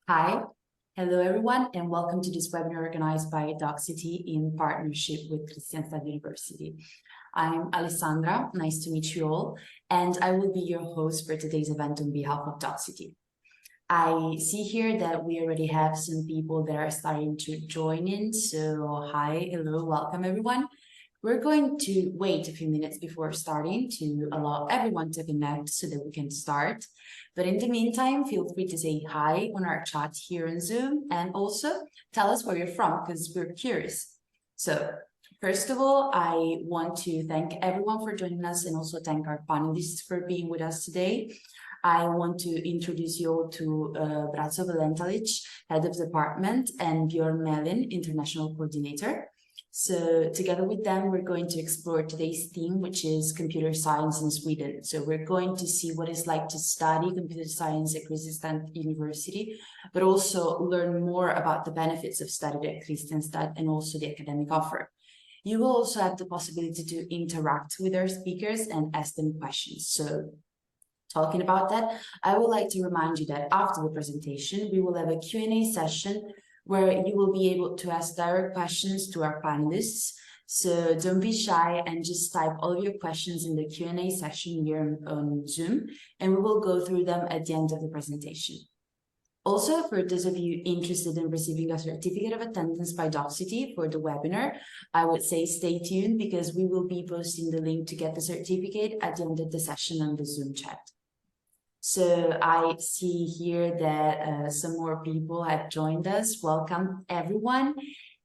Hi, hello everyone, and welcome to this webinar organized by Docsity in partnership with Kristianstad University. I'm Alessandra, nice to meet you all, and I will be your host for today's event on behalf of Docsity. I see here that we already have some people that are starting to join in, so hi, hello, welcome everyone. We're going to wait a few minutes before starting to allow everyone to connect so that we can start. But in the meantime, feel free to say hi on our chat here on Zoom and also tell us where you're from because we're curious. So first of all, I want to thank everyone for joining us and also thank our panelists for being with us today. I want to introduce you all to Braco Valentalic, Head of Department, and Björn Melin, International Coordinator. So together with them, we're going to explore today's theme, which is computer science in Sweden. So we're going to see what it's like to study computer science at Kristianstad University, but also learn more about the benefits of studying at Kristianstad and also the academic offer. You will also have the possibility to interact with our speakers and ask them questions. So talking about that, I would like to remind you that after the presentation, we will have a Q&A session where you will be able to ask direct questions to our panelists. So don't be shy and just type all of your questions in the Q&A session here on Zoom, and we will go through them at the end of the presentation. Also, for those of you interested in receiving a certificate of attendance by Docsity for the webinar, I would say stay tuned because we will be posting the link to get the certificate at the end of the session on the Zoom chat. So I see here that some more people have joined us. Welcome, everyone.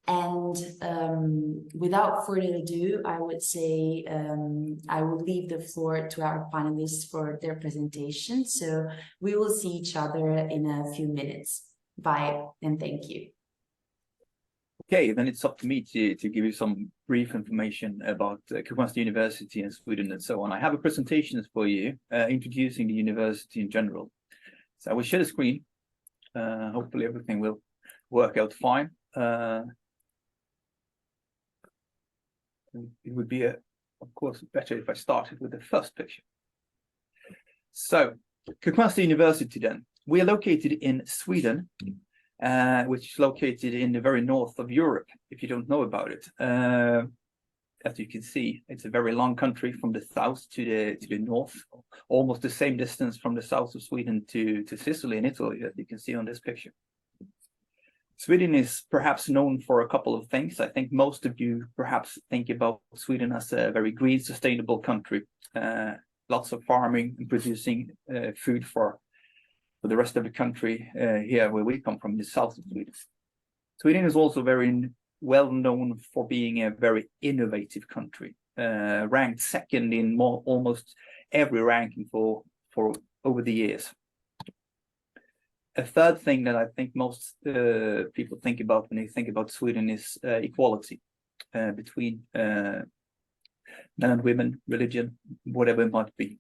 And without further ado, I would say I will leave the floor to our panelists for their presentation. So we will see each other in a few minutes. Bye, and thank you. Okay, then it's up to me to give you some brief information about Kristianstad University in Sweden and so on. I have a presentation for you introducing the university in general. So I will share the screen. Hopefully everything will work out fine. It would be, of course, better if I started with the first picture. So, Kristianstad University then. We are located in Sweden. Which is located in the very north of Europe, if you don't know about it. As you can see, it's a very long country from the south to the north, almost the same distance from the south of Sweden to Sicily in Italy, as you can see on this picture. Sweden is perhaps known for a couple of things. I think most of you perhaps think about Sweden as a very green, sustainable country. Lots of farming and producing food for the rest of the country here where we come from, the south of Sweden. Sweden is also very well known for being a very innovative country, ranked second in almost every ranking for over the years. A third thing that I think most people think about when they think about Sweden is equality between men and women, religion, whatever it might be.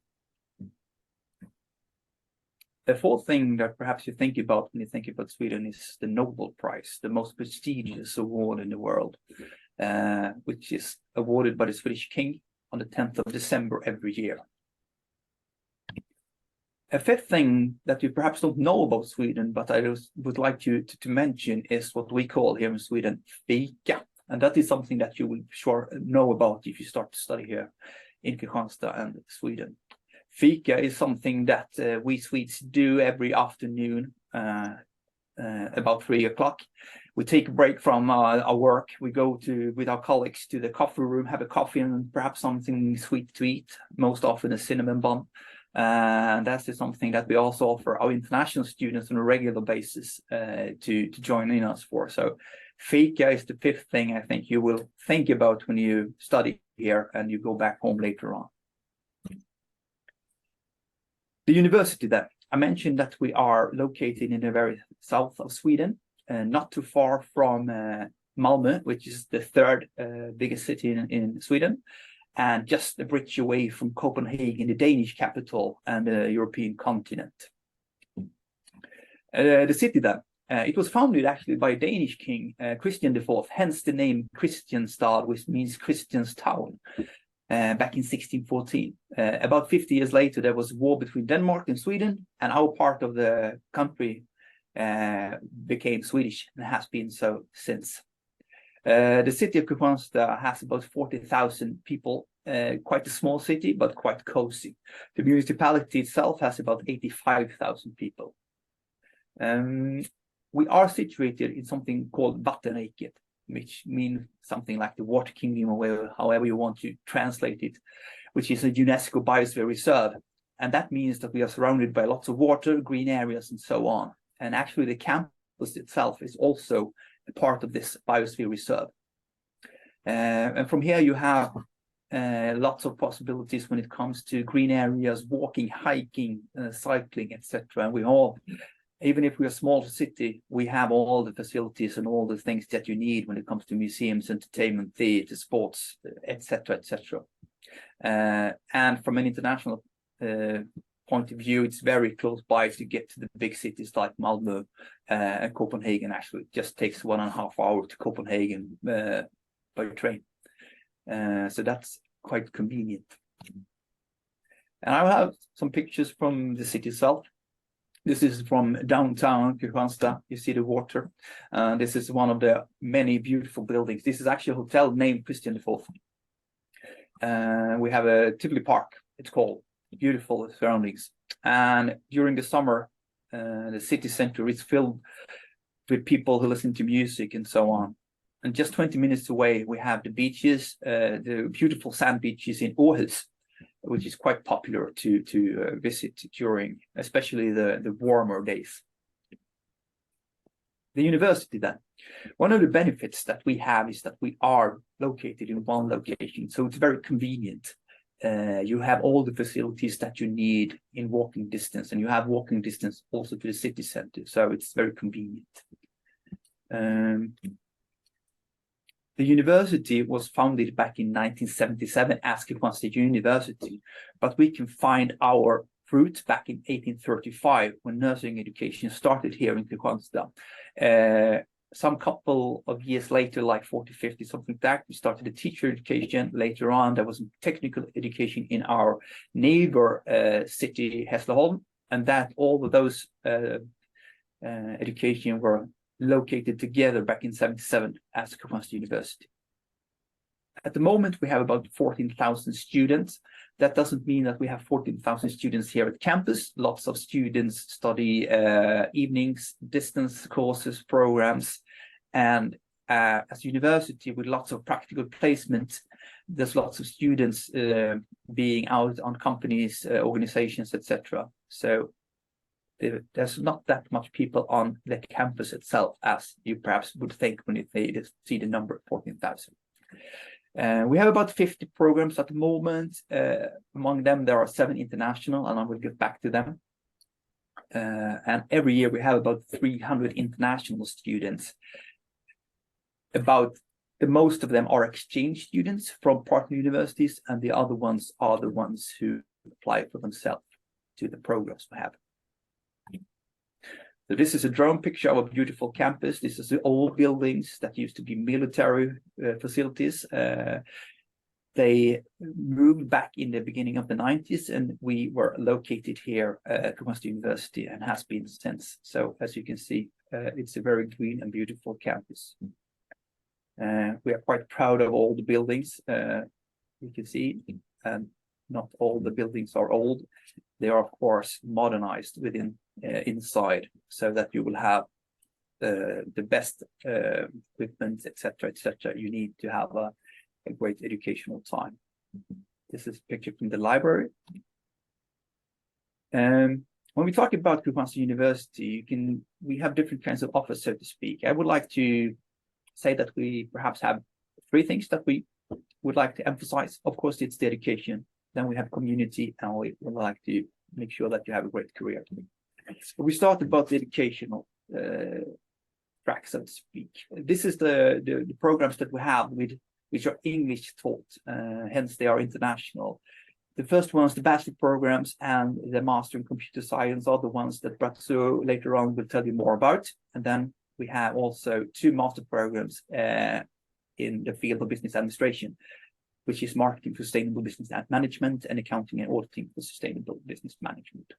The fourth thing that perhaps you think about when you think about Sweden is the Nobel Prize, the most prestigious award in the world, which is awarded by the Swedish king on the 10th of December every year. A fifth thing that you perhaps don't know about Sweden, but I would like to mention is what we call here in Sweden, fika. And that is something that you will sure know about if you start to study here in Kristianstad and Sweden. Fika is something that we Swedes do every afternoon about 3 o'clock. We take a break from our work. We go with our colleagues to the coffee room, have a coffee and perhaps something sweet to eat, most often a cinnamon bun. And that is something that we also offer our international students on a regular basis to join in us for. So fika is the fifth thing I think you will think about when you study here and you go back home later on. The university then, I mentioned that we are located in the very south of Sweden, not too far from Malmö, which is the third biggest city in Sweden, and just a bridge away from Copenhagen, the Danish capital and the European continent. The city then, it was founded actually by a Danish king, Christian IV, hence the name Kristianstad, which means Christian's town. Back in 1614. About 50 years later, there was a war between Denmark and Sweden, and our part of the country became Swedish and has been so since. The city of Kristianstad has about 40,000 people, quite a small city, but quite cozy. The municipality itself has about 85,000 people. We are situated in something called Vattenriket, which means something like the water kingdom, or however you want to translate it, which is a UNESCO biosphere reserve. And that means that we are surrounded by lots of water, green areas, and so on. And actually the campus itself is also a part of this biosphere reserve. And from here you have lots of possibilities when it comes to green areas, walking, hiking, cycling, etc. And we all, even if we're a small city, we have all the facilities and all the things that you need when it comes to museums, entertainment, theatre, sports, etc., etc. And from an international point of view, it's very close by to get to the big cities like Malmö and Copenhagen. Actually, it just takes 1.5 hours to Copenhagen by train. So that's quite convenient. And I will have some pictures from the city itself. This is from downtown Kristianstad. You see the water. This is one of the many beautiful buildings. This is actually a hotel named Kristianstad University. We have a Tivoli Park, it's called. Beautiful surroundings. And during the summer, the city center is filled with people who listen to music and so on. And just 20 minutes away, we have the beaches, the beautiful sand beaches in Aarhus, which is quite popular to visit during, especially the warmer days. The university then. One of the benefits that we have is that we are located in one location, so it's very convenient. You have all the facilities that you need in walking distance, and you have walking distance also to the city center, so it's very convenient. The university was founded back in 1977 as Kristianstad University, but we can find our roots back in 1835 when nursing education started here in Kristianstad. Some couple of years later, like 40, 50, something like that, we started a teacher education. Later on, there was technical education in our neighbor city, Hässleholm, and that all of those education were located together back in 77 as Kristianstad University. At the moment, we have about 14,000 students. That doesn't mean that we have 14,000 students here at campus. Lots of students study evenings, distance courses, programs, and as a university with lots of practical placement, there's lots of students being out on companies, organizations, etc. So there's not that much people on the campus itself as you perhaps would think when you see the number 14,000. We have about 50 programs at the moment. Among them, there are 7 international, and I will get back to them. And every year we have about 300 international students. About the most of them are exchange students from partner universities, and the other ones are the ones who apply for themselves to the programs we have. So this is a drone picture of a beautiful campus. This is the old buildings that used to be military facilities. They moved back in the beginning of the 90s, and we were located here at Kristianstad University and has been since. So as you can see, it's a very green and beautiful campus. We are quite proud of all the buildings. You can see, and not all the buildings are old. They are, of course, modernized within inside, so that you will have the best equipment, etc., etc. You need to have a great educational time. This is a picture from the library. When we talk about Kristianstad University, we have different kinds of offers, so to speak. I would like to say that we perhaps have 3 things that we would like to emphasize. Of course, it's the education. Then we have community, and we would like to make sure that you have a great career. We start about the educational track, so to speak. This is the programs that we have which are English taught, hence they are international. The first ones, the bachelor programs and the master in computer science, are the ones that Bratso later on will tell you more about. And then we have also 2 master programs in the field of business administration, which is marketing for sustainable business management and accounting and auditing for sustainable business management.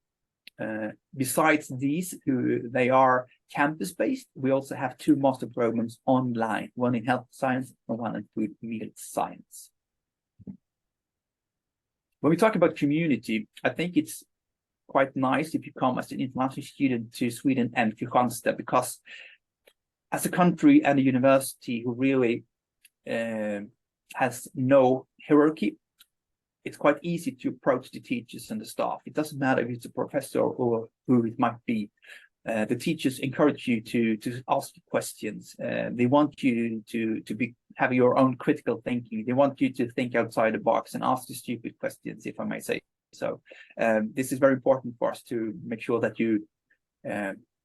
Besides these, they are campus-based. We also have 2 master programs online, one in health science and one in food meal science. When we talk about community, I think it's quite nice if you come as an international student to Sweden and Kristianstad, because as a country and a university who really has no hierarchy, it's quite easy to approach the teachers and the staff. It doesn't matter if it's a professor or who it might be. The teachers encourage you to ask questions. They want you to have your own critical thinking. They want you to think outside the box and ask the stupid questions, if I may say so. This is very important for us to make sure that you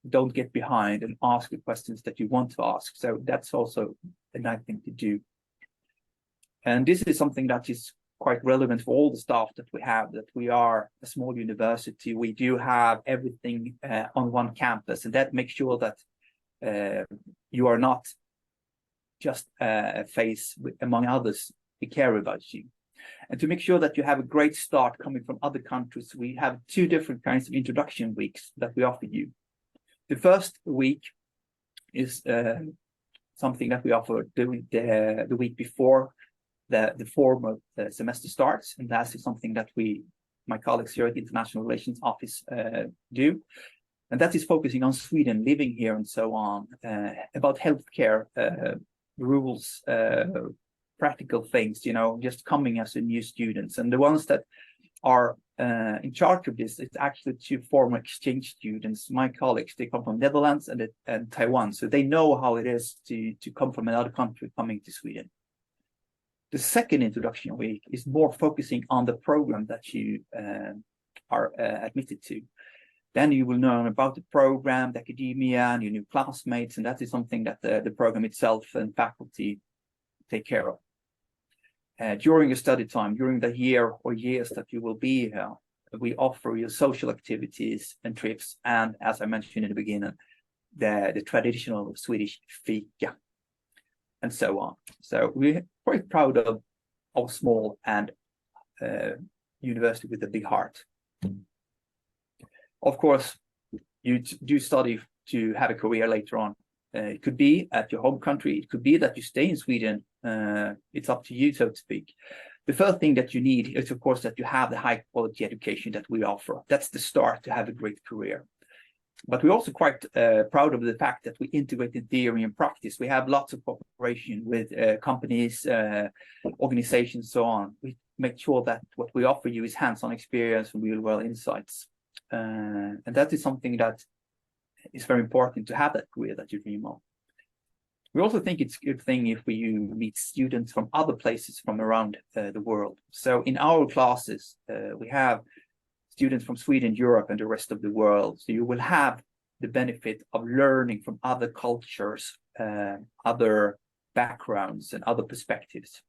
don't get behind and ask the questions that you want to ask. So that's also a nice thing to do. And this is something that is quite relevant for all the staff that we have, that we are a small university. We do have everything on one campus, and that makes sure that you are not just a face among others. We care about you. And to make sure that you have a great start coming from other countries, we have 2 different kinds of introduction weeks that we offer you. The first week is something that we offer during the week before the formal semester starts, and that is something that my colleagues here at the International Relations Office do, and that is focusing on Sweden, living here and so on, about healthcare rules, practical things, just coming as a new students. And the ones that are in charge of this, it's actually 2 former exchange students. My colleagues, they come from Netherlands and Taiwan, so they know how it is to come from another country coming to Sweden. The second introduction week is more focusing on the program that you are admitted to. Then you will learn about the program, the academia, and your new classmates, and that is something that the program itself and faculty take care of. During your study time, during the year or years that you will be here, we offer you social activities and trips, and as I mentioned in the beginning, the traditional Swedish fika, and so on. So we're quite proud of our small and university with a big heart. Of course, you do study to have a career later on. It could be at your home country. It could be that you stay in Sweden. It's up to you, so to speak. The first thing that you need is, of course, that you have the high quality education that we offer. That's the start to have a great career. But we're also quite proud of the fact that we integrated theory and practice. We have lots of cooperation with companies, organizations, so on. We make sure that what we offer you is hands-on experience and real-world insights. And that is something that is very important to have that career that you dream of. We also think it's a good thing if we meet students from other places from around the world. So in our classes, we have students from Sweden, Europe, and the rest of the world. So you will have the benefit of learning from other cultures, other backgrounds, and other perspectives.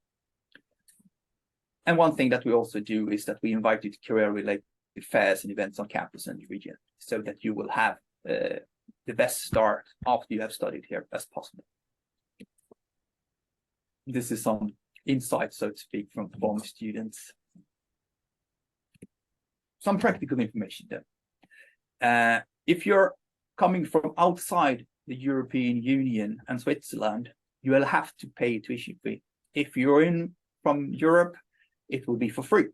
And one thing that we also do is that we invite you to career-related fairs and events on campus and region, so that you will have the best start after you have studied here as possible. This is some insights, so to speak, from former students. Some practical information then. If you're coming from outside the European Union and Switzerland, you will have to pay a tuition fee. If you're from Europe, it will be for free.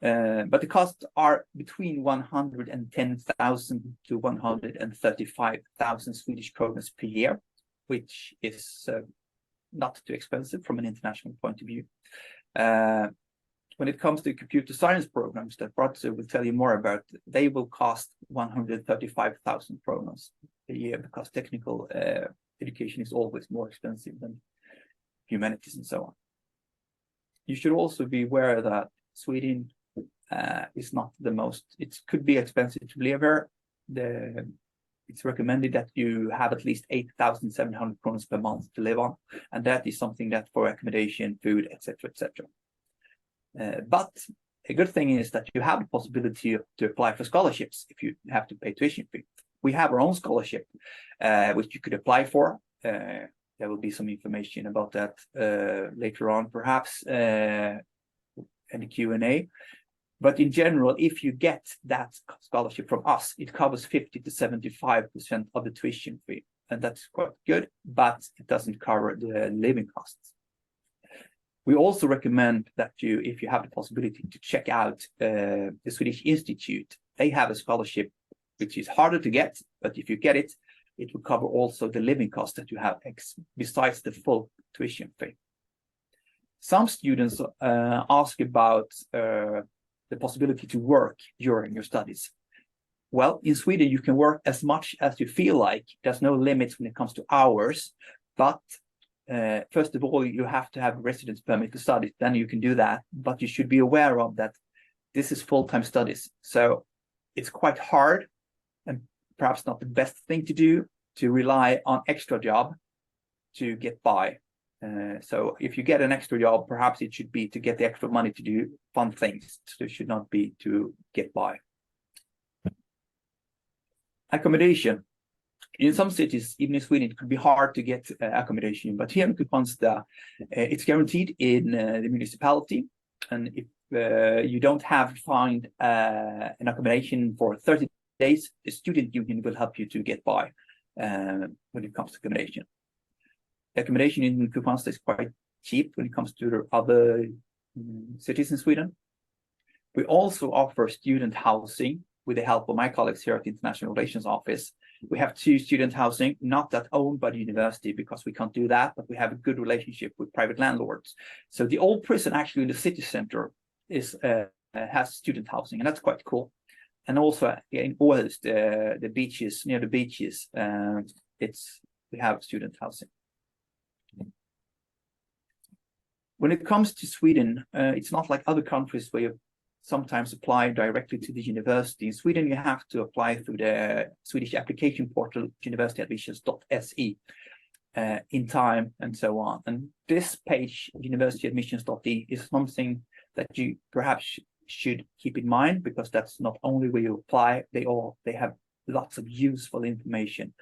But the costs are between 110,000 to 135,000 Swedish kronor per year, which is not too expensive from an international point of view. When it comes to computer science programs that Bratze will tell you more about, they will cost 135,000 kronor a year, because technical education is always more expensive than humanities and so on. You should also be aware that Sweden is not the most, it could be expensive to live here. It's recommended that you have at least 8,700 kronor per month to live on, and that is something that for accommodation, food, etc., etc. But a good thing is that you have the possibility to apply for scholarships if you have to pay tuition fee. We have our own scholarship, which you could apply for. There will be some information about that later on, perhaps, in the Q&A. But in general, if you get that scholarship from us, it covers 50 to 75% of the tuition fee. And that's quite good, but it doesn't cover the living costs. We also recommend that you, if you have the possibility, to check out the Swedish Institute. They have a scholarship which is harder to get, but if you get it, it will cover also the living cost that you have besides the full tuition fee. Some students ask about the possibility to work during your studies. Well, in Sweden, you can work as much as you feel like. There's no limits when it comes to hours, but first of all, you have to have a residence permit to study, then you can do that. But you should be aware of that this is full-time studies. So it's quite hard and perhaps not the best thing to do to rely on extra job to get by. So if you get an extra job, perhaps it should be to get the extra money to do fun things. So it should not be to get by. Accommodation. In some cities, even in Sweden, it could be hard to get accommodation, but here in Kristianstad, it's guaranteed in the municipality. And if you don't have to find an accommodation for 30 days, the student union will help you to get by when it comes to accommodation. Accommodation in Kristianstad is quite cheap when it comes to the other cities in Sweden. We also offer student housing with the help of my colleagues here at the International Relations Office. We have 2 student housing, not that owned by the university because we can't do that, but we have a good relationship with private landlords. So the old prison actually in the city center has student housing, and that's quite cool. And also in Åhus, the beaches, near the beaches, we have student housing. When it comes to Sweden, it's not like other countries where you sometimes apply directly to the university. In Sweden, you have to apply through the Swedish application portal, universityadmissions.se, in time and so on. And this page, universityadmissions.se, is something that you perhaps should keep in mind, because that's not only where you apply, they have lots of useful information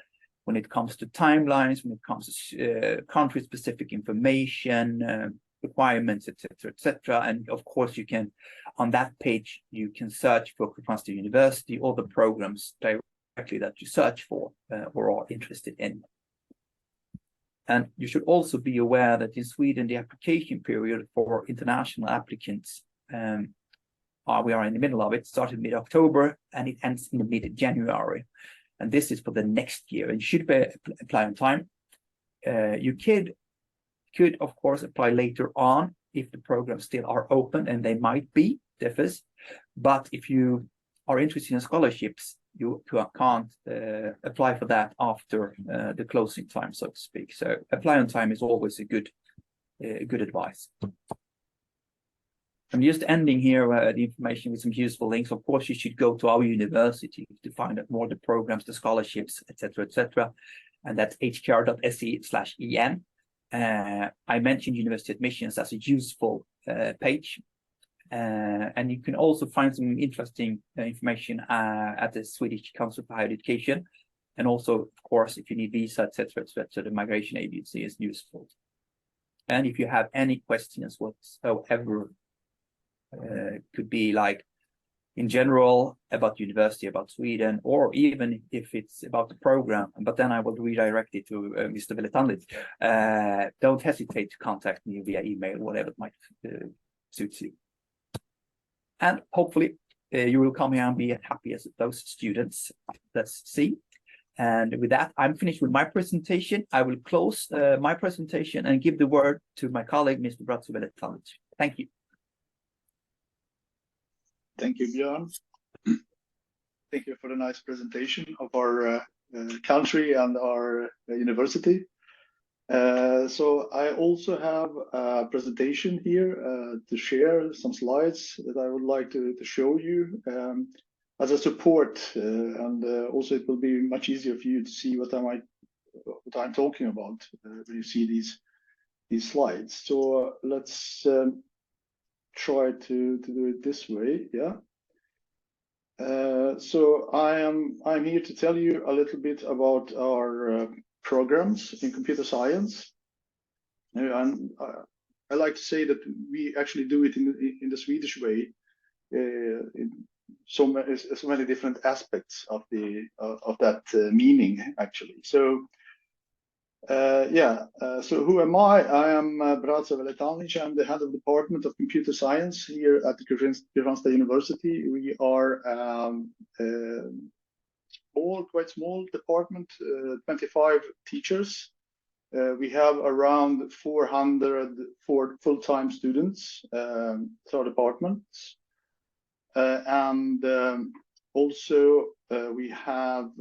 when it comes to timelines, when it comes to country-specific information, requirements, etc. And of course, you can, on that page, you can search for Kristianstad University or the programs directly that you search for or are interested in. And you should also be aware that in Sweden, the application period for international applicants, we are in the middle of it, started mid-October and it ends in the mid-January. And this is for the next year, and should apply on time. You could, of course, apply later on if the programs still are open, and they might be, differs. But if you are interested in scholarships, you can't apply for that after the closing time, so to speak. So apply on time is always a good advice. I'm just ending here the information with some useful links. Of course, you should go to our university to find out more the programs, the scholarships, etc. And that's hkr.se/en. I mentioned university admissions as a useful page. And you can also find some interesting information at the Swedish Council for Higher Education. And also, of course, if you need visa, etc., the migration agency is useful. And if you have any questions whatsoever, could be like in general about university, about Sweden, or even if it's about the program, but then I will redirect it to Mr. Veletandlit. Don't hesitate to contact me via email, whatever might suit you. And hopefully you will come here and be happy as those students. Let's see. And with that, I'm finished with my presentation. I will close my presentation and give the word to my colleague, Mr. Veletandlit. Thank you. Thank you, Björn. Thank you for the nice presentation of our country and our university. So I also have a presentation here to share some slides that I would like to show you as a support, and also it will be much easier for you to see what I'm talking about when you see these slides. So let's try to do it this way. Yeah. So I'm here to tell you a little bit about our programs in computer science. And I like to say that we actually do it in the Swedish way. in so many different aspects of that meaning, actually. So so who am I? I am Braco Veletanic. I'm the head of the Department of Computer Science here at the Kristianstad University. We are quite small department, 25 teachers. We have around 400 full-time students to our departments. And also we have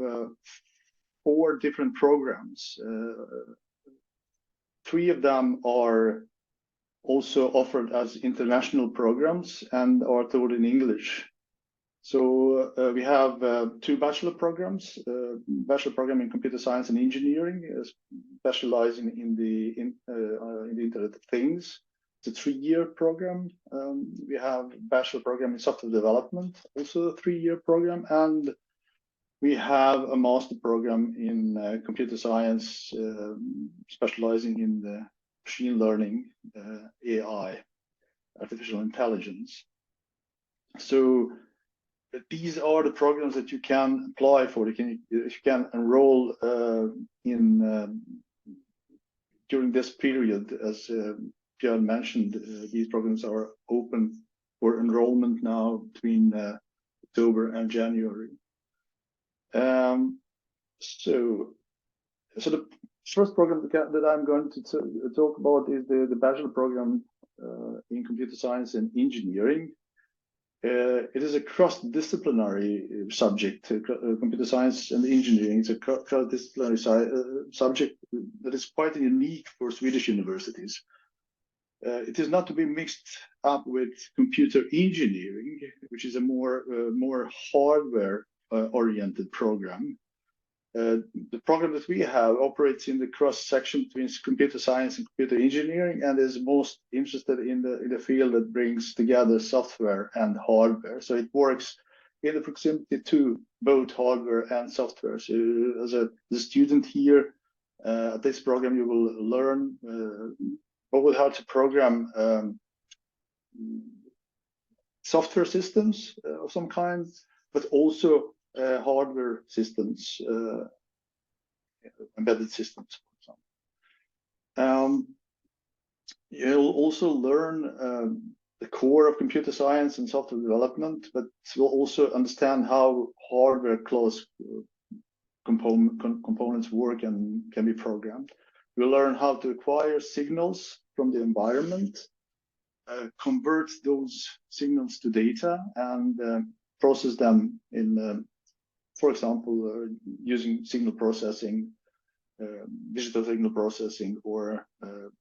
4 different programs. 3 of them are also offered as international programs and are taught in English. So we have 2 bachelor programs, bachelor program in computer science and engineering, specializing in the Internet of Things. It's a 3-year program. We have bachelor program in software development, also a 3-year program, and we have a master program in computer science, specializing in the machine learning, AI, artificial intelligence. So these are the programs that you can apply for. You can enroll in during this period. As Björn mentioned, these programs are open for enrollment now between October and January. So the first program that I'm going to talk about is the bachelor program in computer science and engineering. It is a cross-disciplinary subject. Computer science and engineering is a cross-disciplinary subject that is quite unique for Swedish universities. It is not to be mixed up with computer engineering, which is a more hardware-oriented program. The program that we have operates in the cross-section between computer science and computer engineering, and is most interested in the field that brings together software and hardware. So it works in the proximity to both hardware and software. So as a student here at this program, you will learn both how to program software systems of some kind, but also hardware systems, embedded systems, for example. You'll also learn the core of computer science and software development, but you'll also understand how hardware class components work and can be programmed. You'll learn how to acquire signals from the environment, convert those signals to data, and process them in for example, using signal processing, digital signal processing, or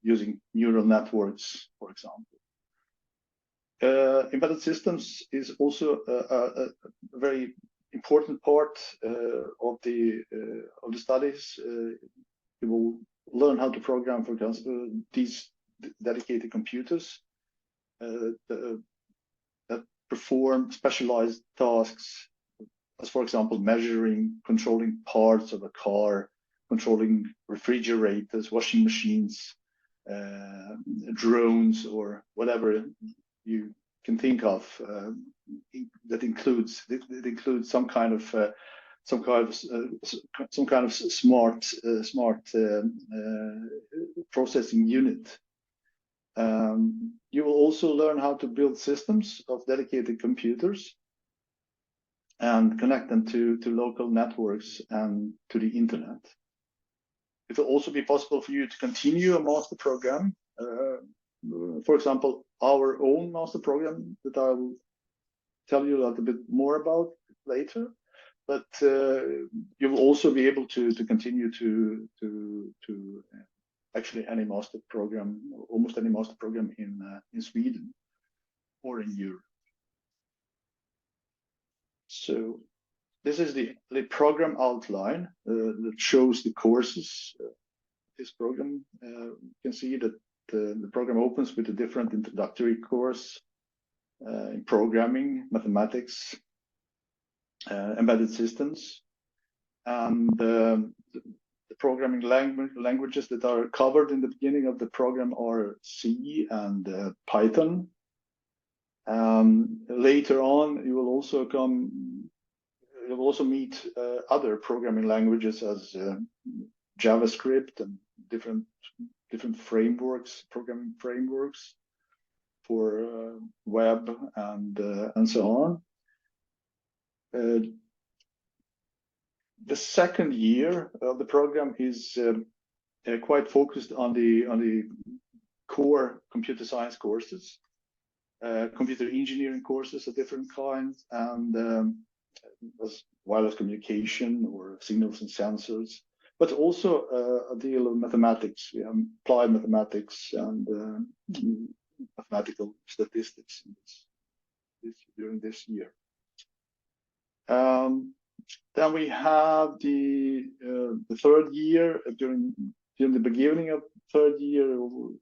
using neural networks, for example. Embedded systems is also a very important part of the studies. You will learn how to program, for example, these dedicated computers that perform specialized tasks, as for example, measuring, controlling parts of a car, controlling refrigerators, washing machines, drones, or whatever you can think of. That includes some kind of smart processing unit. You will also learn how to build systems of dedicated computers and connect them to local networks and to the internet. It will also be possible for you to continue a master program. For example, our own master program that I will tell you a little bit more about later. But you will also be able to continue to actually any master program, almost any master program in Sweden or in Europe. So this is the program outline that shows the courses. This program, you can see that the program opens with a different introductory course in programming, mathematics, embedded systems, and the programming languages that are covered in the beginning of the program are C and Python. Later on, you will also meet other programming languages as JavaScript and different frameworks, programming frameworks for web and so on. The second year of the program is quite focused on the core computer science courses, computer engineering courses of different kinds, and wireless communication or signals and sensors, but also a deal of mathematics, applied mathematics and mathematical statistics during this year. Then we have the third year. During the beginning of third year, we'll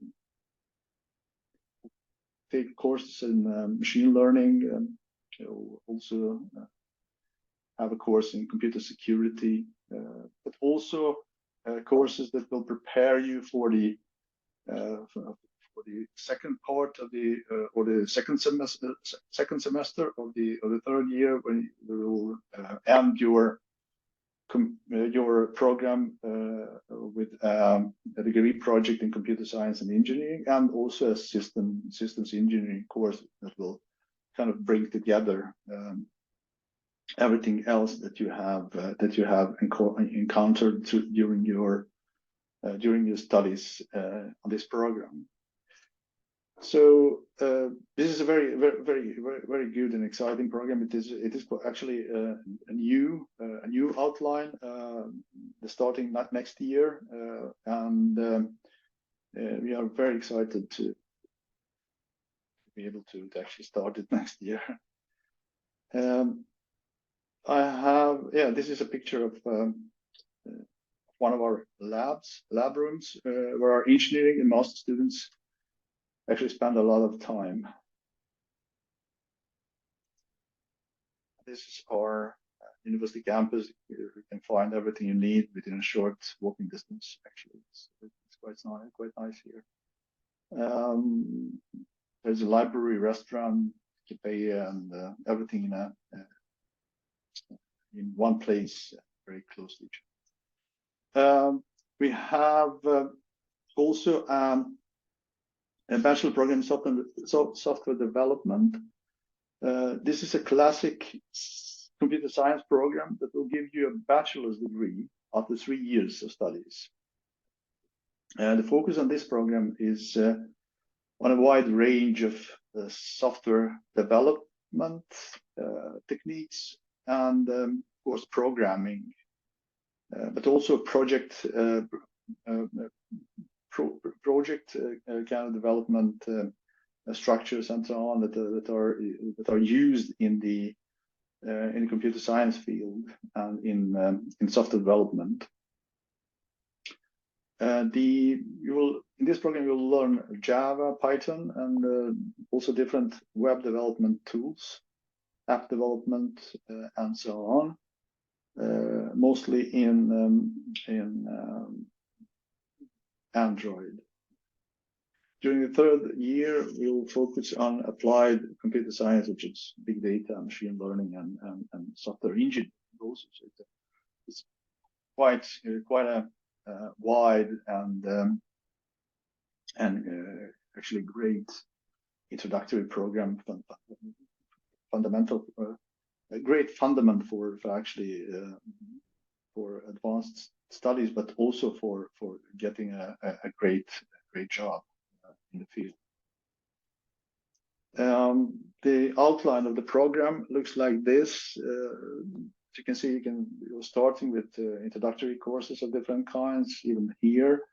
take courses in machine learning, and also have a course in computer security, but also courses that will prepare you for the second part of the or the second semester of the third year, when you will end your program with a degree project in computer science and engineering, and also a systems engineering course that will kind of bring together everything else that you have encountered during your studies on this program. So this is a very good and exciting program. It is actually a new outline starting next year, and we are very excited to be able to actually start it next year. This is a picture of one of our lab rooms where our engineering and master students actually spend a lot of time. This is our university campus. You can find everything you need within a short walking distance. Actually, it's quite nice here. There's a library, restaurant, cafe, and everything in one place, very close to each other. We have also a bachelor program in software development. This is a classic computer science program that will give you a bachelor's degree after 3 years of studies. The focus on this program is on a wide range of software development techniques, and of course programming, but also project kind of development structures and so on that are used in the computer science field and in software development. In this program you'll learn Java, Python, and also different web development tools, app development, and so on. Mostly in Android. During the third year, we'll focus on applied computer science, which is big data, machine learning, and software engineering. Also, so it's quite a wide and actually great introductory program, fundamental, a great fundament for actually for advanced studies, but also for getting a great job in the field. The outline of the program looks like this. As you can see, you're starting with introductory courses of different kinds. Even here,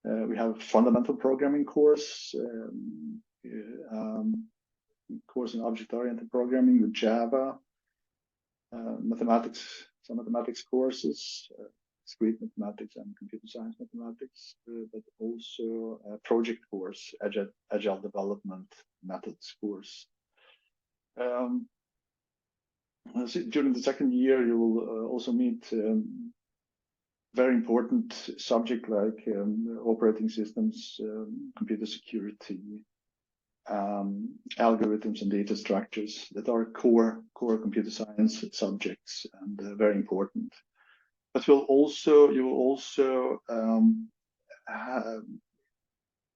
we have a fundamental programming course, course in object-oriented programming with Java, mathematics, some mathematics courses, discrete mathematics and computer science mathematics, but also a project course, agile development methods course. During the second year, you will also meet very important subjects like operating systems, computer security, algorithms and data structures that are core computer science subjects and very important. But you will also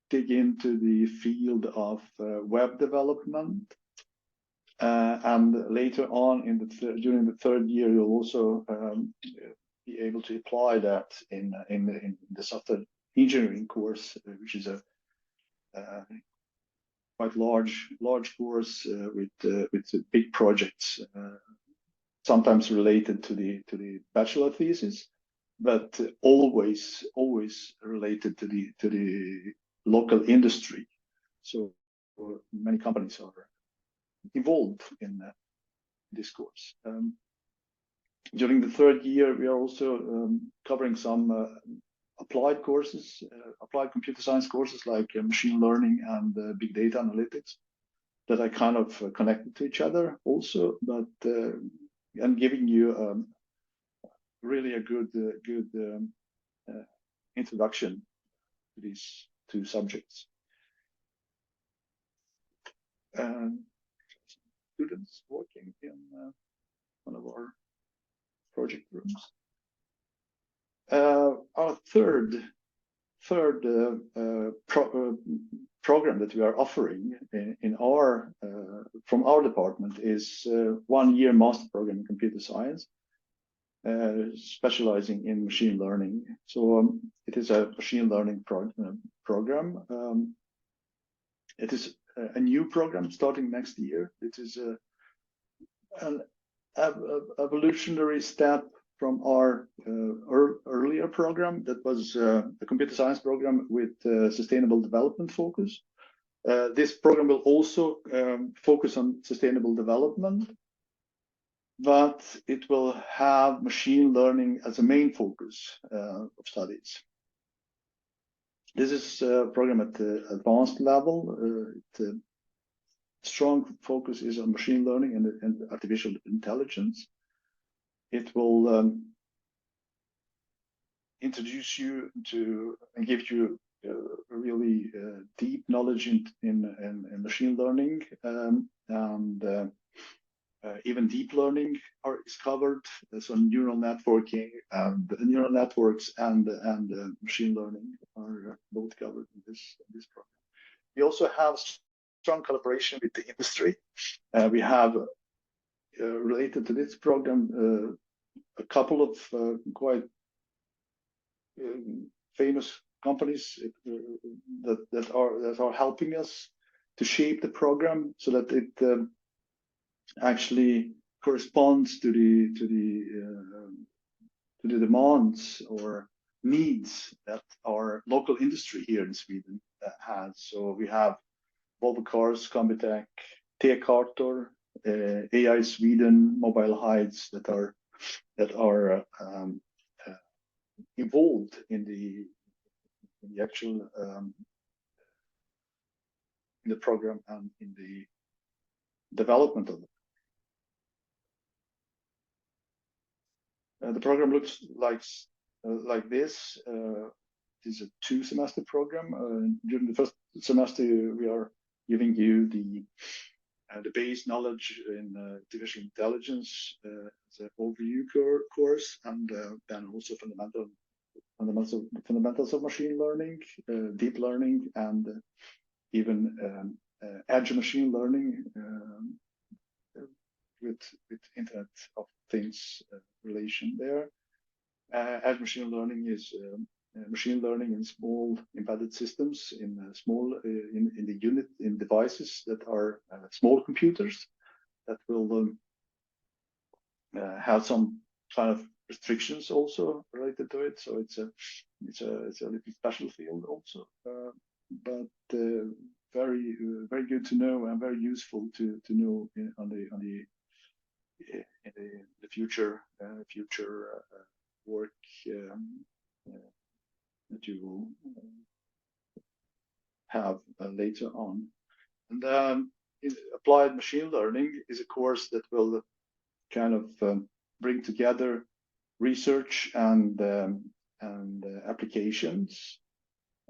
dig into the field of web development, and later on during the third year, you'll also be able to apply that in the software engineering course, which is a quite large course with big projects, sometimes related to the bachelor thesis, but always related to the local industry. So many companies are involved in this course. During the third year, we are also covering some applied courses, applied computer science courses like machine learning and big data analytics that are kind of connected to each other also, but and giving you really a good introduction to these two subjects. Students working in one of our project rooms. Our third program that we are offering in our from our department is 1 year master program in computer science, specializing in machine learning. So it is a machine learning program. It is a new program starting next year. It is an evolutionary step from our earlier program that was a computer science program with sustainable development focus. This program will also focus on sustainable development, but it will have machine learning as a main focus of studies. This is a program at the advanced level. Strong focus is on machine learning and artificial intelligence. It will introduce you to and give you really deep knowledge in machine learning, and even deep learning is covered. So neural networking and neural networks and machine learning are both covered in this program. We also have strong collaboration with the industry. We have related to this program a couple of quite famous companies that are helping us to shape the program so that it actually corresponds to the demands or needs that our local industry here in Sweden has. So we have Volvo Cars, Combitech, T-Kartor, AI Sweden, Mobile Heights that are involved in the actual in the program and in the development of it. The program looks like this. It is a 2-semester program. During the first semester, we are giving you the base knowledge in artificial intelligence as an overview course, and then also fundamentals of machine learning, deep learning, and even edge machine learning with Internet of Things relation there. Edge machine learning is machine learning in small embedded systems in the unit in devices that are small computers that will have some kind of restrictions also related to it. So it's a little special field also, but very good to know and very useful to know in the future work that you will have later on. And applied machine learning is a course that will kind of bring together research and applications,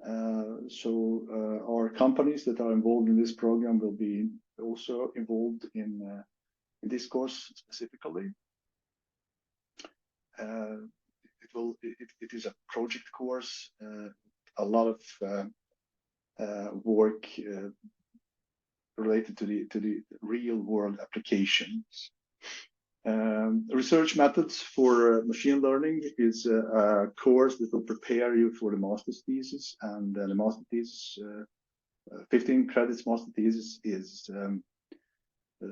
Our companies that are involved in this program will be also involved in this course specifically. It is a project course, a lot of work related to the real world applications. Research methods for machine learning is a course that will prepare you for the master's thesis, and the master thesis, 15 credits master thesis, is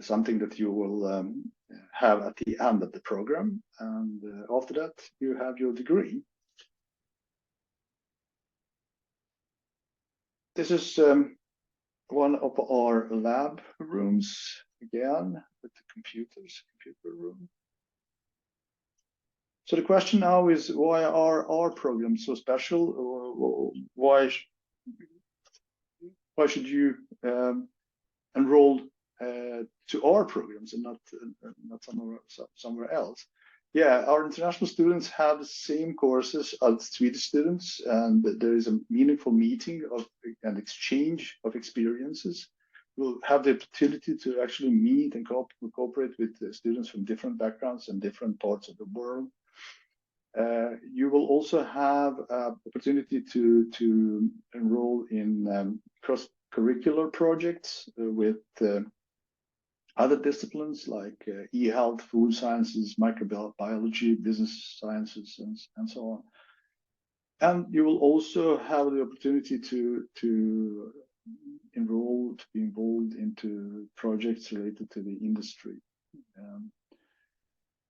something that you will have at the end of the program, and after that you have your degree. This is one of our lab rooms, again with the computer room. So the question now is, why are our programs so special? Or why should you enroll to our programs and not somewhere else? Yeah, our international students have the same courses as Swedish students, and there is a meaningful meeting and exchange of experiences. We'll have the opportunity to actually meet and cooperate with students from different backgrounds and different parts of the world. You will also have opportunity to enroll in cross-curricular projects with other disciplines like e-health, food sciences, microbiology, business sciences, and so on. And you will also have the opportunity to be involved into projects related to the industry.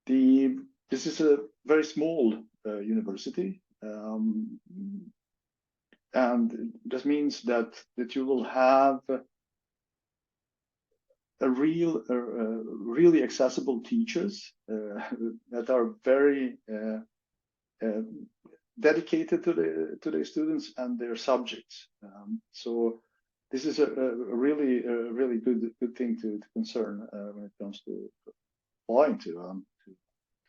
This is a very small university, and this means that you will have really accessible teachers that are very dedicated to their students and their subjects. So this is a really good thing to concern when it comes to applying to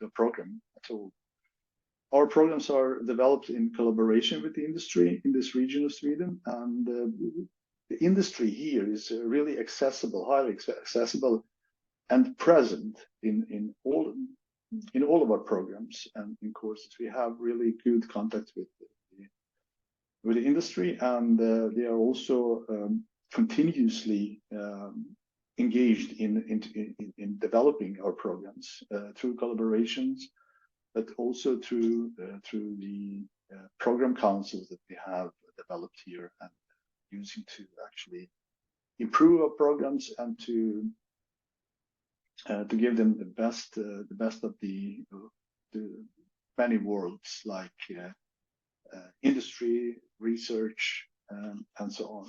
the program at all. Our programs are developed in collaboration with the industry in this region of Sweden, and the industry here is really accessible, highly accessible, and present in all of our programs and in courses. We have really good contact with the industry, and they are also continuously engaged in developing our programs through collaborations, but also through the program councils that we have developed here and using to actually improve our programs and to give them the best of the many worlds, like industry, research, and so on.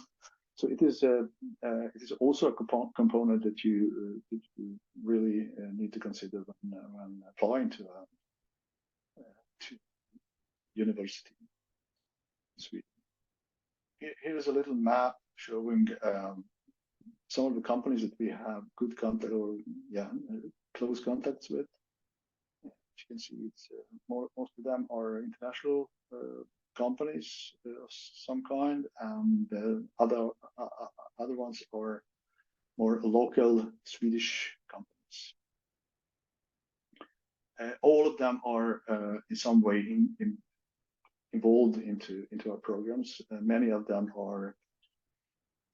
So it is also a component that you really need to consider when applying to university in Sweden. Here's a little map showing some of the companies that we have good contact close contacts with. As you can see, it's most of them are international companies of some kind, and other ones are more local Swedish companies. All of them are in some way involved into our programs. Many of them are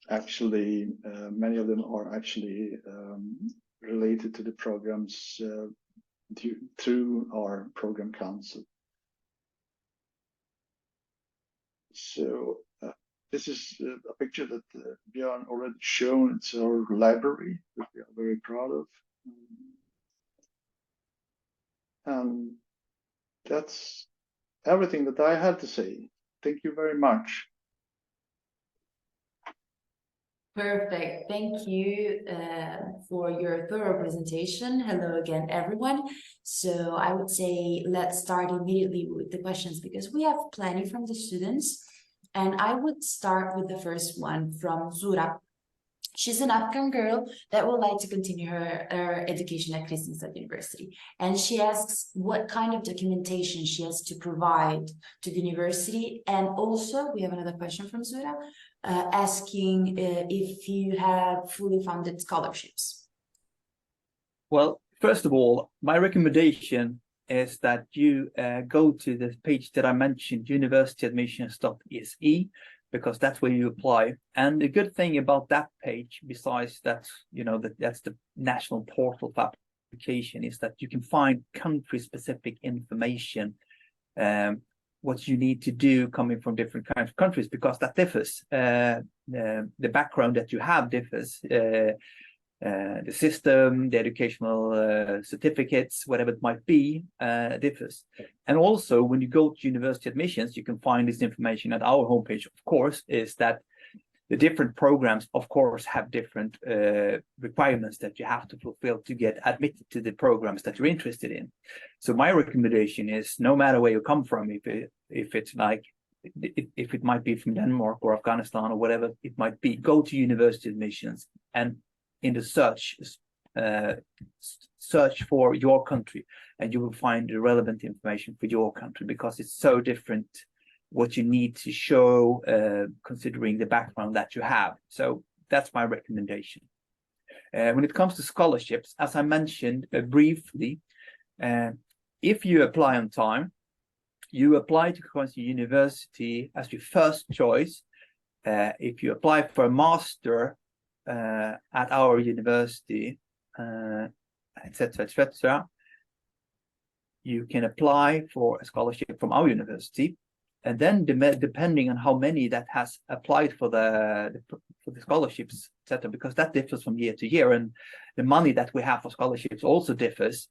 actually related to the programs through our program council. So this is a picture that Björn already shown. It's our library that we are very proud of. And that's everything that I had to say. Thank you very much. Perfect. Thank you for your thorough presentation. Hello again, everyone. So I would say let's start immediately with the questions, because we have plenty from the students. And I would start with the first one from Zura. She's an Afghan girl that would like to continue her education at Kristianstad University. And she asks what kind of documentation she has to provide to the university. And also, we have another question from Zura, asking if you have fully funded scholarships. Well, first of all, my recommendation is that you go to the page that I mentioned, universityadmissions.se, because that's where you apply. And the good thing about that page, besides that, you know, that's the national portal for application, is that you can find country-specific information, what you need to do coming from different kinds of countries, because that differs. The background that you have differs. The system, the educational certificates, whatever it might be, differs. And also, when you go to university admissions, you can find this information at our homepage, of course, is that the different programs, of course, have different requirements that you have to fulfill to get admitted to the programs that you're interested in. So my recommendation is, no matter where you come from, if it's like, if it might be from Denmark or Afghanistan or whatever it might be, go to university admissions and in the search for your country, and you will find the relevant information for your country, because it's so different what you need to show, considering the background that you have. So that's my recommendation. When it comes to scholarships, as I mentioned briefly, if you apply on time, you apply to Kristianstad University as your first choice. If you apply for a master at our university, etc., you can apply for a scholarship from our university, and then depending on how many that has applied for the scholarships, etc., because that differs from year to year, and the money that we have for scholarships also differs.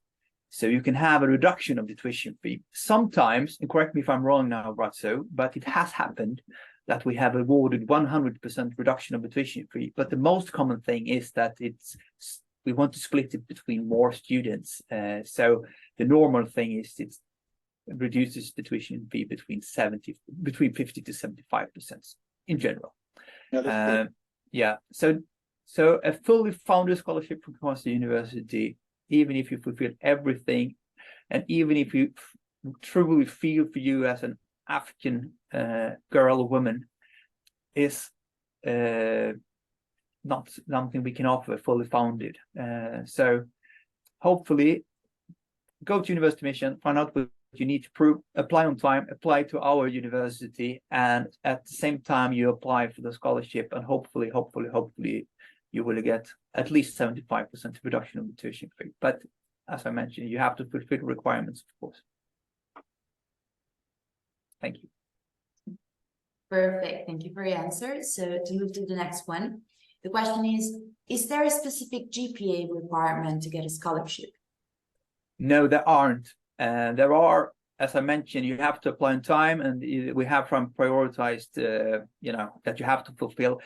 So you can have a reduction of the tuition fee. Sometimes, and correct me if I'm wrong now, Brazzo, but it has happened that we have awarded 100% reduction of the tuition fee. But the most common thing is that we want to split it between more students. So the normal thing is it reduces the tuition fee between 50 to 75% in general. Yeah, So a fully funded scholarship from Kristianstad University, even if you fulfill everything, and even if you truly feel for you as an African girl or woman, is not something we can offer fully funded. So hopefully go to university admission, find out what you need to prove, apply on time, apply to our university, and at the same time you apply for the scholarship, and hopefully you will get at least 75% reduction of the tuition fee. But as I mentioned, you have to fulfill requirements, of course. Thank you. Perfect. Thank you for your answer. So to move to the next one, the question is there a specific GPA requirement to get a scholarship? No, there aren't. There are, as I mentioned, you have to apply in time, and we have from prioritized, that you have to fulfill.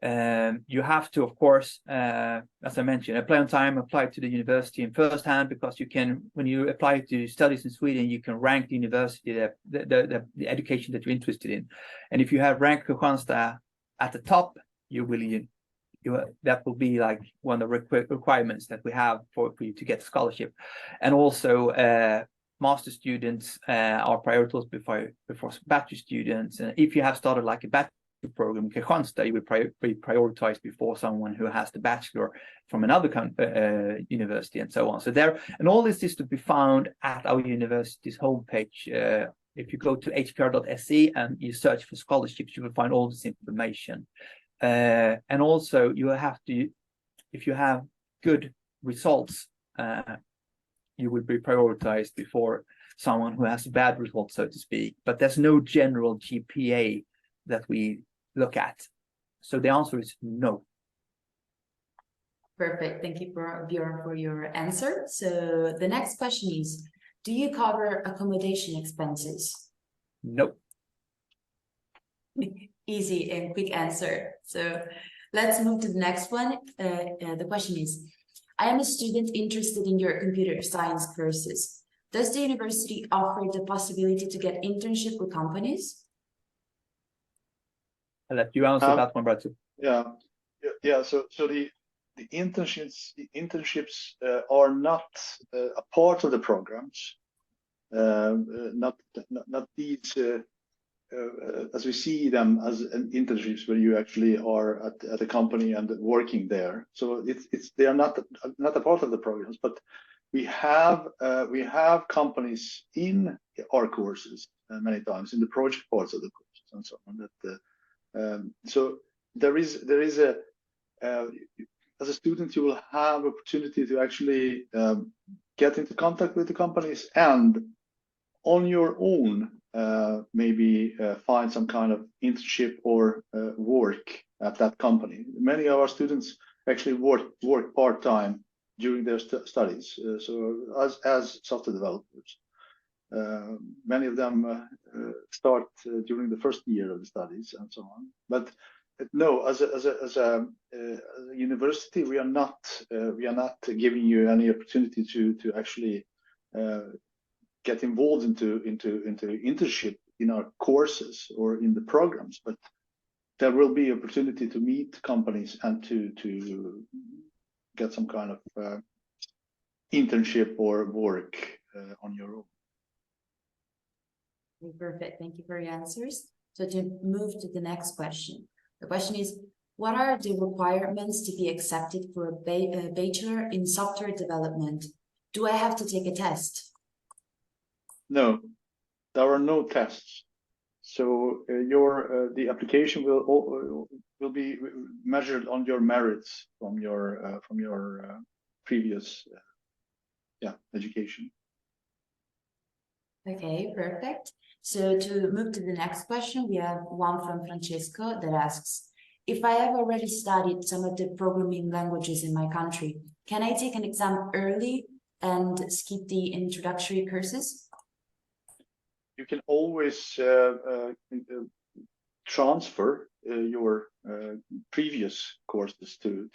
You have to, of course, as I mentioned, apply on time, apply to the university in first hand, because you can, when you apply to studies in Sweden, you can rank the university, the education that you're interested in. And if you have ranked Kristianstad at the top, that will be like one of the requirements that we have for you to get a scholarship. And also master students are prioritized before bachelor students. And if you have started like a bachelor program in Kristianstad, you would be prioritized before someone who has the bachelor from another university, and so on. So and all this is to be found at our university's homepage. If you go to hpr.se and you search for scholarships, you will find all this information. And also you have to, if you have good results, you will be prioritized before someone who has bad results, so to speak. But there's no general GPA that we look at. So the answer is no. Perfect. Thank you, Björn, for your answer. So the next question is, do you cover accommodation expenses? No. Easy and quick answer. So let's move to the next one. The question is, I am a student interested in your computer science courses. Does the university offer the possibility to get internship with companies? I'll let you answer that one, Bradley. Yeah. Yeah. So the internships are not a part of the programs. Not these as we see them as an internships where you actually are at a company and working there. So they are not a part of the programs, but we have companies in our courses many times in the project parts of the courses and so on. So there is a as a student you will have opportunity to actually get into contact with the companies and on your own maybe find some kind of internship or work at that company. Many of our students actually work part-time during their studies, so as software developers. Many of them start during the first year of the studies and so on. But no, as a university, we are not giving you any opportunity to actually get involved into internship in our courses or in the programs, but there will be opportunity to meet companies and to get some kind of internship or work on your own. Perfect. Thank you for your answers. So to move to the next question. The question is, what are the requirements to be accepted for a bachelor in software development? Do I have to take a test? No, there are no tests. So the application will be measured on your merits from your previous education. Okay, perfect. So to move to the next question, we have one from Francesco that asks, if I have already studied some of the programming languages in my country, can I take an exam early and skip the introductory courses? You can always transfer your previous courses to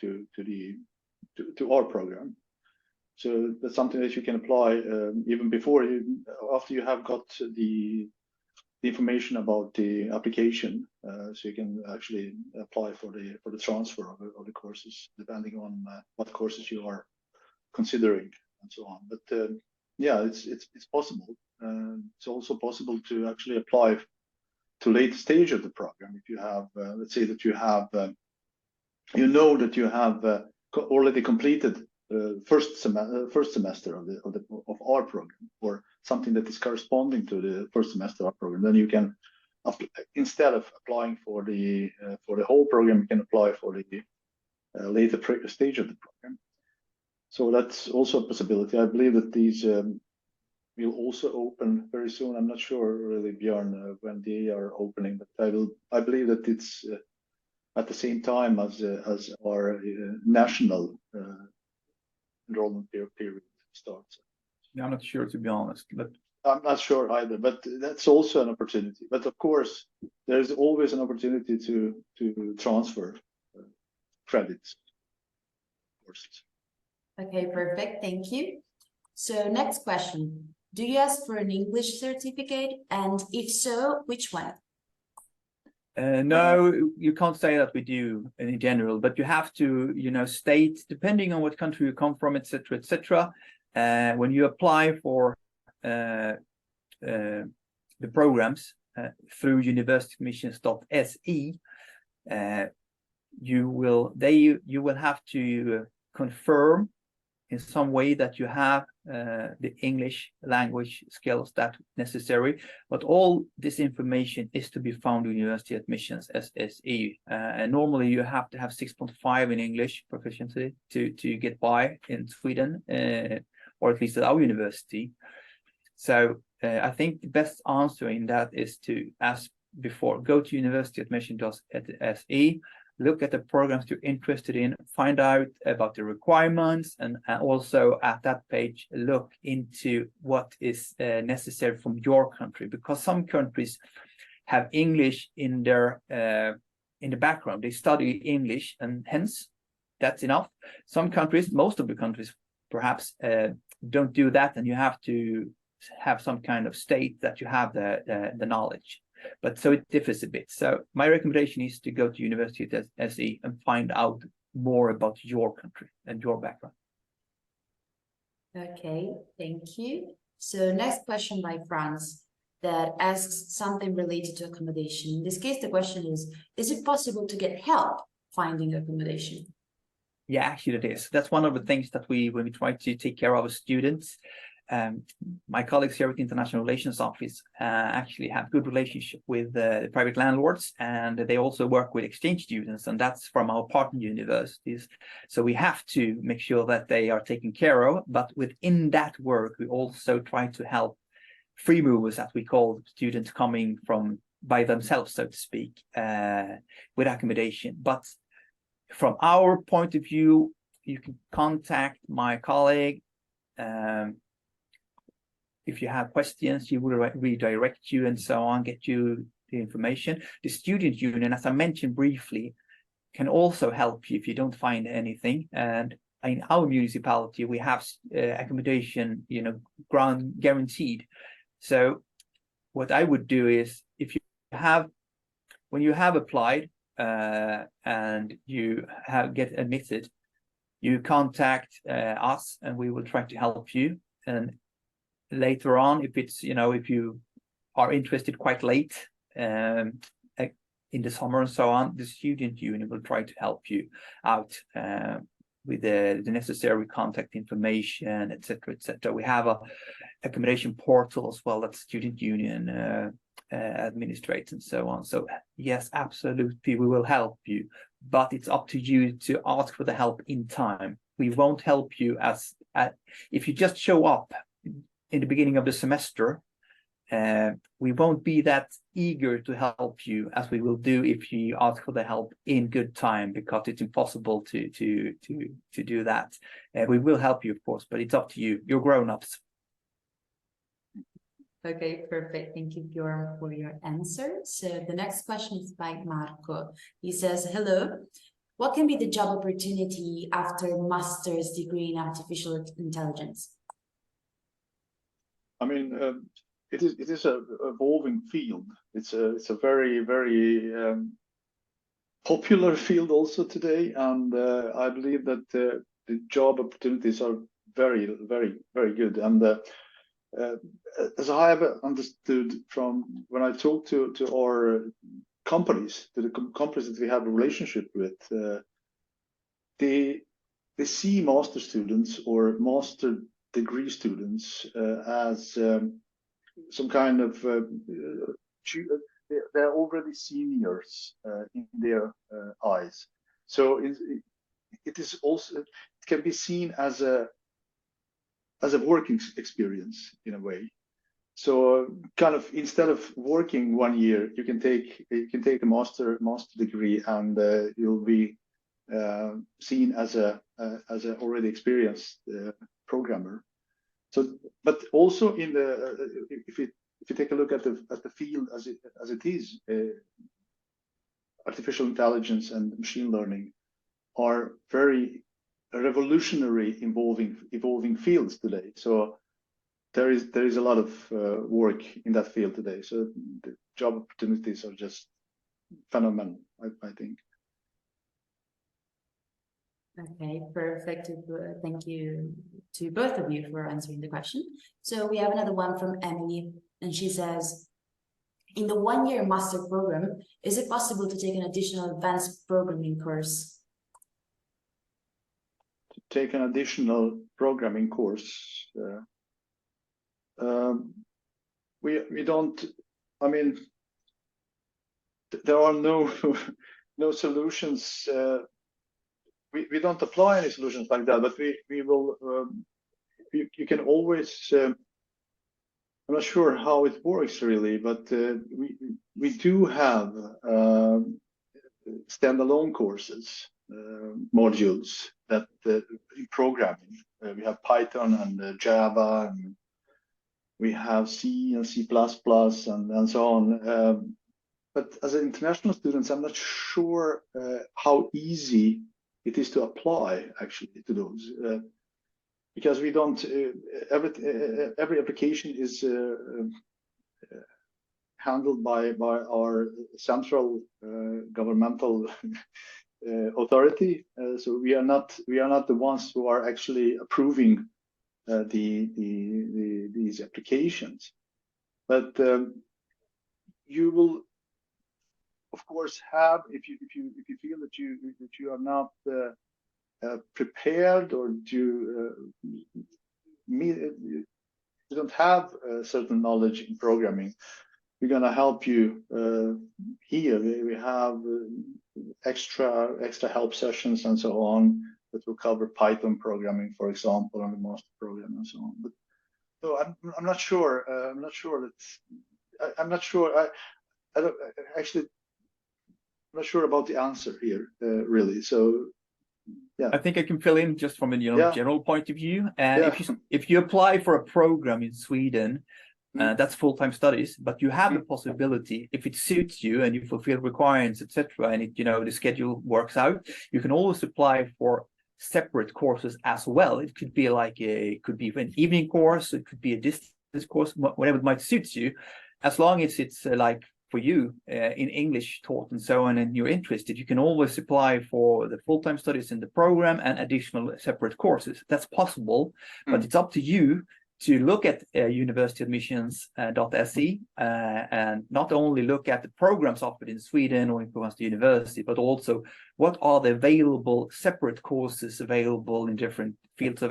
our program. So that's something that you can apply even after you have got the information about the application. So you can actually apply for the transfer of the courses depending on what courses you are considering and so on. But yeah, it's possible. It's also possible to actually apply to late stage of the program if you have, let's say that you have, that you have already completed first semester of our program, or something that is corresponding to the first semester of our program. Then you can, instead of applying for the whole program, you can apply for the later stage of the program. So that's also a possibility. I believe that these will also open very soon. I'm not sure really, Björn, when they are opening, but I believe that it's at the same time as our national enrollment period starts. I'm not sure, to be honest, but I'm not sure either, but that's also an opportunity. But of course, there's always an opportunity to transfer credits courses. Okay, perfect. Thank you. So next question. Do you ask for an English certificate? And if so, which one? No, you can't say that we do in general, but you have to, state, depending on what country you come from, etc., etc. When you apply for the programs through universityadmissions.se, you will have to confirm in some way that you have the English language skills that necessary, but all this information is to be found in University Admissions SSE. And normally you have to have 6.5 in English proficiency to get by in Sweden, or at least at our university. So I think the best answer in that is to, as before, go to universityadmissions.se, look at the programs you're interested in, find out about the requirements, and also at that page, look into what is necessary from your country, because some countries have English in their in the background. They study English, and hence that's enough. Some countries, most of the countries, perhaps don't do that, and you have to have some kind of state that you have the knowledge. But so it differs a bit. So my recommendation is to go to University at SE and find out more about your country and your background. Okay, thank you. So next question by Franz that asks something related to accommodation. In this case, the question is it possible to get help finding accommodation? Yeah, actually it is. That's one of the things that when we try to take care of our students, my colleagues here at the International Relations Office actually have good relationship with the private landlords, and they also work with exchange students, and that's from our partner universities. So we have to make sure that they are taken care of, but within that work, we also try to help free movers, as we call students coming from by themselves, so to speak, with accommodation. But from our point of view, you can contact my colleague. If you have questions, he will redirect you and so on, get you the information. The student union, as I mentioned briefly, can also help you if you don't find anything. And in our municipality, we have accommodation, ground guaranteed. So what I would do is, when you have applied and you get admitted, you contact us and we will try to help you. And later on, if you are interested quite late in the summer and so on, the student union will try to help you out with the necessary contact information, etc., etc. We have a accommodation portal as well that student union administrates and so on. So yes, absolutely, we will help you, but it's up to you to ask for the help in time. We won't help you if you just show up in the beginning of the semester. We won't be that eager to help you as we will do if you ask for the help in good time, because it's impossible to do that. We will help you, of course, but it's up to you. You're grown-ups. Okay, perfect. Thank you, Bjorn, for your answer. So the next question is by Marco. He says, hello. What can be the job opportunity after master's degree in artificial intelligence? I mean, it is a evolving field. It's a very, very popular field also today, and I believe that the job opportunities are very, very, very good. And as I have understood from when I talk to our companies, to the companies that we have a relationship with, they see master students or master degree students as some kind of they're already seniors in their eyes. So it is also, it can be seen as a working experience in a way. So kind of instead of working 1 year, you can take a master degree, and you'll be seen as a already experienced programmer. So, but also in if you take a look at the field as it is, artificial intelligence and machine learning are very revolutionary, evolving fields today. So there is a lot of work in that field today. So the job opportunities are just phenomenal, I think. Okay, perfect. Thank you to both of you for answering the question. So we have another one from Emily, and she says, in the 1-year master program, is it possible to take an additional advanced programming course? To take an additional programming course, we don't. I mean, there are no solutions. We don't apply any solutions like that, but we will. You can always. I'm not sure how it works really, but we do have standalone courses, modules that in programming. We have Python and Java, and we have C and C++ and so on. But as an international student, I'm not sure how easy it is to apply actually to those, because we don't. Every application is handled by our central governmental authority. So we are not the ones who are actually approving these applications. But you will, of course, have, if you feel that you are not prepared, or you don't have a certain knowledge in programming, we're going to help you here. We have extra help sessions and so on that will cover Python programming, for example, on the master program and so on. But so I'm not sure. I'm not sure that I'm not sure. I don't actually. I'm not sure about the answer here, really. So, yeah. I think I can fill in just from a general point of view. And Yeah. if you apply for a program in Sweden, that's full-time studies, but you have the possibility, if it suits you and you fulfill requirements, etc., and it, the schedule works out, you can always apply for separate courses as well. It could be like it could be an evening course, it could be a distance course, whatever it might suit you, as long as it's like for you in English taught and so on, and you're interested, you can always apply for the full-time studies in the program and additional separate courses. That's possible, but it's up to you to look at universityadmissions.se and not only look at the programs offered in Sweden or in Kristianstad University, but also what are the available separate courses available in different fields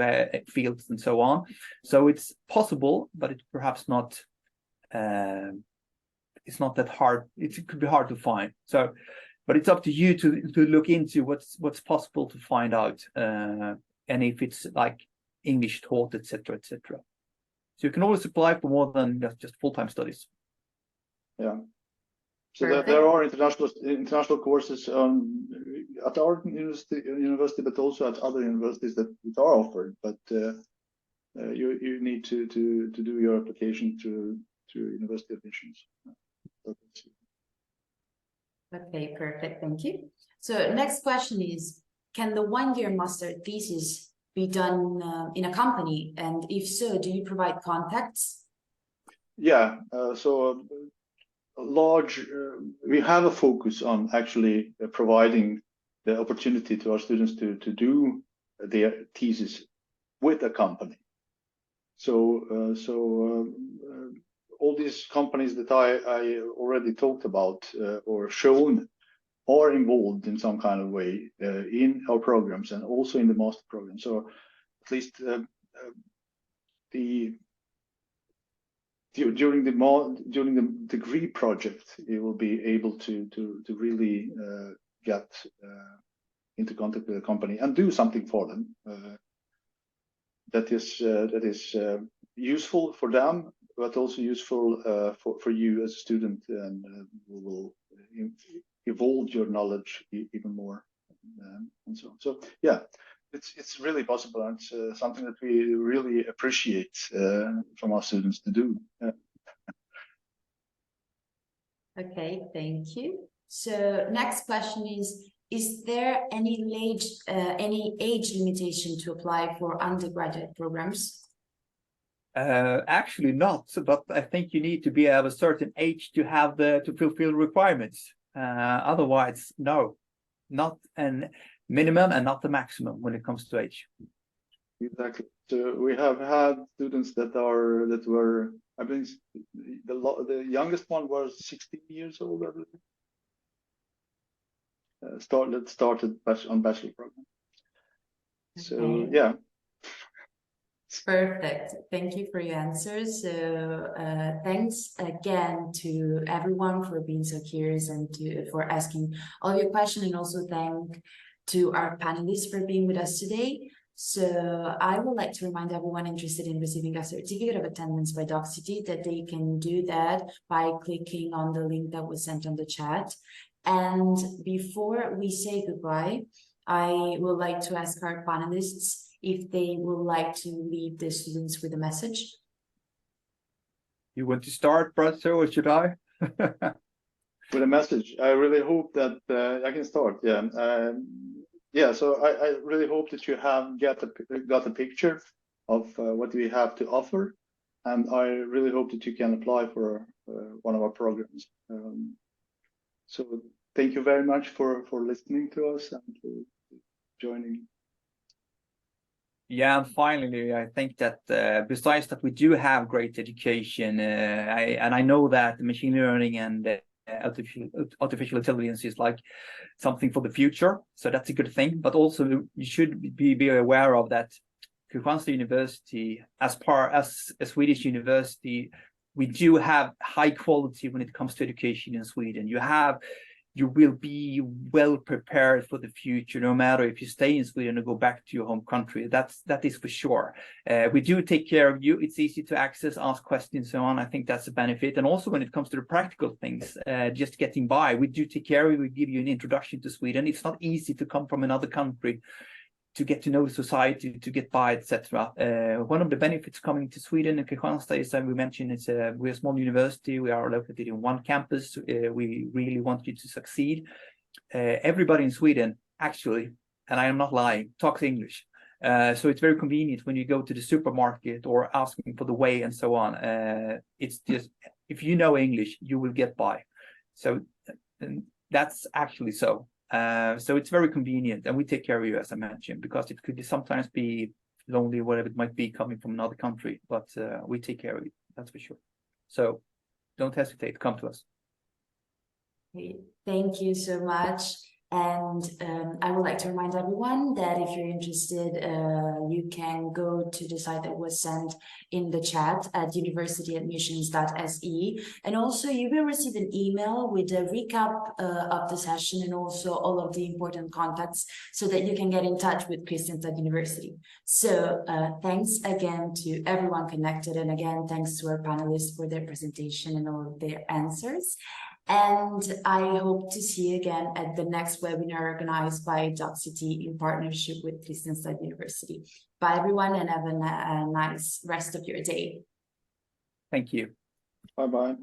and so on. So it's possible, but it's perhaps not. It's not that hard. It could be hard to find. So, but it's up to you to look into what's possible to find out, and if it's like English taught, etc., etc. So you can always apply for more than just full-time studies. Yeah. So there are international courses at our university, but also at other universities that are offered. But you need to do your application to university admissions. Okay, perfect. Thank you. So next question is, can the one-year master thesis be done in a company? And if so, do you provide contacts? Yeah, so we have a focus on actually providing the opportunity to our students to do their thesis with a company. So all these companies that I already talked about or shown are involved in some kind of way in our programs and also in the master program. So at least during the degree project, you will be able to really get into contact with the company and do something for them that is useful for them, but also useful for you as a student, and will evolve your knowledge even more, and so on. So yeah, it's really possible, and it's something that we really appreciate from our students to do. Okay, thank you. So next question is there any age limitation to apply for undergraduate programs? Actually not, but I think you need to be of a certain age to have to fulfill requirements. Otherwise, no, not an minimum and not the maximum when it comes to age. Exactly. So we have had students that were, I think the youngest one was 16 years old, I believe. Started on bachelor program. Okay. So yeah. Perfect. Thank you for your answers. So thanks again to everyone for being so curious and for asking all your questions, and also thank to our panelists for being with us today. So I would like to remind everyone interested in receiving a certificate of attendance by Docsity that they can do that by clicking on the link that was sent on the chat. And before we say goodbye, I would like to ask our panelists if they would like to leave the students with a message. You want to start, Brad, or should I? With a message. I really hope that I can start. Yeah. Yeah. So I really hope that you have got a picture of what we have to offer, and I really hope that you can apply for one of our programs. So thank you very much for listening to us and for joining. Yeah, and finally, I think that besides that, we do have great education. I know that machine learning and artificial intelligence is like something for the future, so that's a good thing. But also, you should be aware of that. Kristianstad University, as a Swedish university, we do have high quality when it comes to education in Sweden. You will be well prepared for the future, no matter if you stay in Sweden or go back to your home country. That is for sure. We do take care of you. It's easy to access, ask questions, so on. I think that's a benefit. And also when it comes to the practical things, just getting by, we do take care of you. We give you an introduction to Sweden. It's not easy to come from another country to get to know society, to get by, etc. One of the benefits coming to Sweden and Kristianstad is that we mentioned we're a small university. We are located in one campus. We really want you to succeed. Everybody in Sweden, actually, and I am not lying, talks English. So it's very convenient when you go to the supermarket or asking for the way and so on. It's just, if you know English, you will get by. So that's actually so. So it's very convenient, and we take care of you, as I mentioned, because it could sometimes be lonely, whatever it might be, coming from another country, but we take care of you, that's for sure. So don't hesitate, come to us. Thank you so much. And I would like to remind everyone that if you're interested, you can go to the site that was sent in the chat at universityadmissions.se. And also you will receive an email with a recap of the session and also all of the important contacts so that you can get in touch with Kristianstad University. So thanks again to everyone connected. And again, thanks to our panelists for their presentation and all of their answers. And I hope to see you again at the next webinar organized by Docsity in partnership with Kristianstad University. Bye everyone, and have a nice rest of your day. Thank you. Bye-bye.